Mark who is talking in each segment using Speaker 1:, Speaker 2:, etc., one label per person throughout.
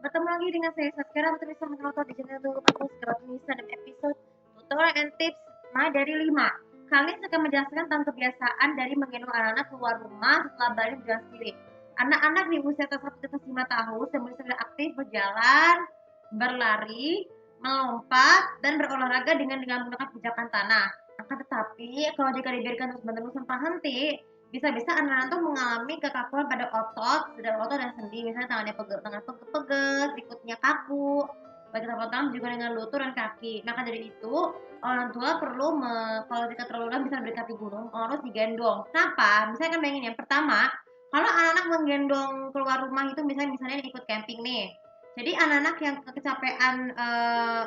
Speaker 1: Bertemu lagi dengan saya Saskara Putri Samanoto di channel YouTube aku Saskara Tunisa dan episode tutorial and tips dari 5. Kali ini saya akan menjelaskan tentang kebiasaan dari menggendong anak-anak keluar rumah setelah balik berjalan sendiri. Anak-anak di usia atas 5 tahun sudah aktif berjalan, berlari, melompat, dan berolahraga dengan menggunakan pijakan tanah. Akan tetapi kalau jika dibiarkan terus-menerus tanpa henti, bisa-bisa anak-anak tuh mengalami kekakuan pada otot dan sendi, misalnya tangan pegel, sikutnya kaku, baik telapak tangan juga dengan lutut dan kaki. Maka dari itu, orang tua perlu kalau jika terlalu lama bisa berdekati gunung, harus digendong. Kenapa? Misalnya kan bayangin yang pertama, kalau anak-anak menggendong keluar rumah itu misalnya ikut camping nih. Jadi anak-anak yang kecapean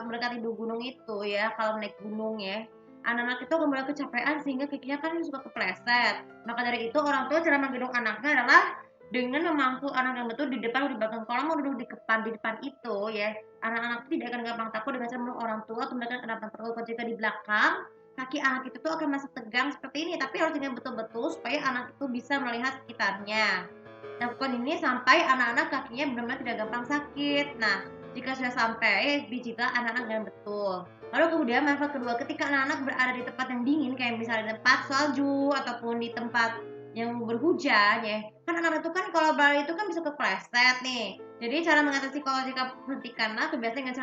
Speaker 1: mendekati gunung itu ya, kalau naik gunung ya, anak-anak itu kemudian kecapean sehingga kakinya kan suka kepleset. Maka dari itu orang tua cara menggendong anaknya adalah dengan memangku anak yang betul di depan atau di belakang. Kalau mau duduk di depan itu ya, anak-anak tidak akan gampang takut dengan cara memeluk orang tua atau mereka akan gampang takut. Jika di belakang, kaki anak itu tuh akan masih tegang seperti ini, tapi harus dengan betul-betul supaya anak itu bisa melihat sekitarnya. Lakukan ini sampai anak-anak kakinya benar-benar tidak gampang sakit. Nah, jika sudah sampai, pijilah anak-anak dengan betul. Lalu kemudian manfaat kedua, ketika anak-anak berada di tempat yang dingin, kayak misalnya di tempat salju ataupun di tempat yang berhujan ya, kan anak-anak itu kan kalau berlari itu kan bisa kepleset nih. Jadi cara mengatasi kalau jika hentikanlah kebiasaan dengan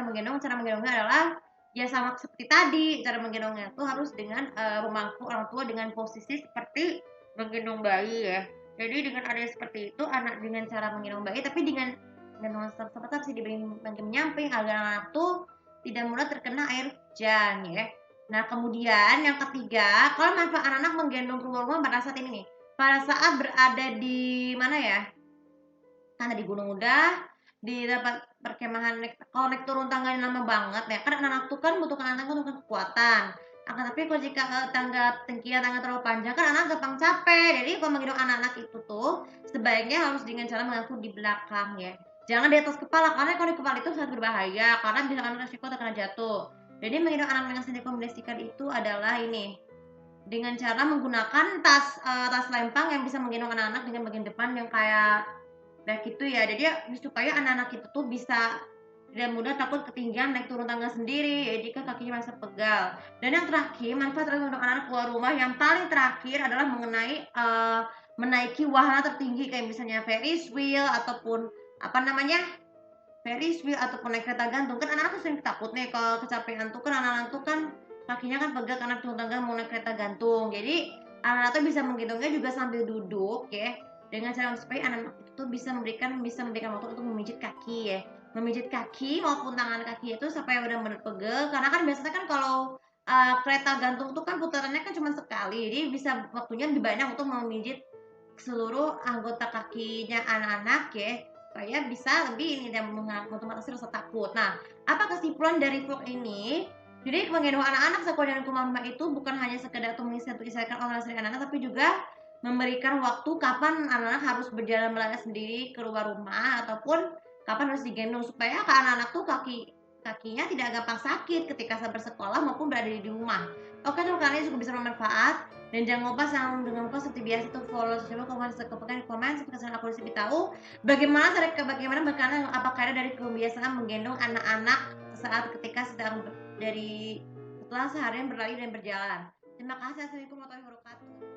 Speaker 1: cara menggendongnya adalah ya sama seperti tadi, cara menggendongnya itu harus dengan memangku orang tua dengan posisi seperti menggendong bayi ya. Jadi dengan adanya seperti itu, anak dengan cara menggendong bayi, tapi dengan gendongan tetap sih diberi menyamping agar anak tuh tidak mudah terkena air hujan ya. Nah kemudian yang ketiga, kalau manfaat anak-anak menggendong keluar rumah pada saat ini nih, pada saat berada di mana ya? Kan di gunung udah, di tempat perkemahan kalau naik turun tangga lama banget ya. Kan anak-anak tuh kan butuhkan anak untuk kekuatan. Akan tapi kalau jika tangga terlalu panjang kan anak gampang capek. Jadi kalau menggendong anak-anak itu tuh sebaiknya harus dengan cara mengangkut di belakang ya. Jangan di atas kepala karena kalau di kepala itu sangat berbahaya karena bisa anak resiko terkena jatuh. Jadi menggendong anak dengan saya rekomendasikan itu adalah ini dengan cara menggunakan tas lempang yang bisa menggendong anak-anak dengan bagian depan yang kayak gitu ya. Jadi supaya anak-anak itu tuh bisa tidak mudah takut ketinggian naik turun tangga sendiri ya jika kakinya masih pegal. Dan yang terakhir, manfaat untuk anak-anak keluar rumah yang paling terakhir adalah mengenai menaiki wahana tertinggi kayak misalnya Ferris wheel ataupun apa namanya? Ferris wheel ataupun naik kereta gantung. Kan anak-anak tuh sering takut nih kalau kecapean tuh kan anak-anak tuh kan kakinya kan pegal karena turun tangga mau naik kereta gantung. Jadi anak-anak tuh bisa menggendongnya juga sambil duduk ya dengan cara supaya anak-anak itu bisa memberikan waktu untuk memijit kaki ya, memijit kaki maupun tangan kaki itu sampai benar-benar pegel karena kan biasanya kan kalau kereta gantung tuh kan putarannya kan cuma sekali jadi bisa waktunya lebih banyak untuk memijit seluruh anggota kakinya anak-anak ya supaya bisa lebih ini dan mengatasi rasa takut. Nah, apa kesimpulan dari vlog ini? Jadi menggendong anak-anak sekolah dan rumah itu bukan hanya sekedar untuk menyesuaikan olahraga anak-anak tapi juga memberikan waktu kapan anak-anak harus berjalan melangkah sendiri keluar rumah ataupun kapan harus digendong supaya anak-anak tuh kakinya tidak gampang sakit ketika saat bersekolah maupun berada di rumah. Oke, teman kalian juga bisa bermanfaat dan jangan lupa seperti biasa tuh follow sosial komen sampai aku bisa tahu bagaimana berkaitan apakah ada dari kebiasaan menggendong anak-anak saat ketika sedang setelah seharian berlari dan berjalan. Terima kasih. Assalamualaikum warahmatullahi wabarakatuh.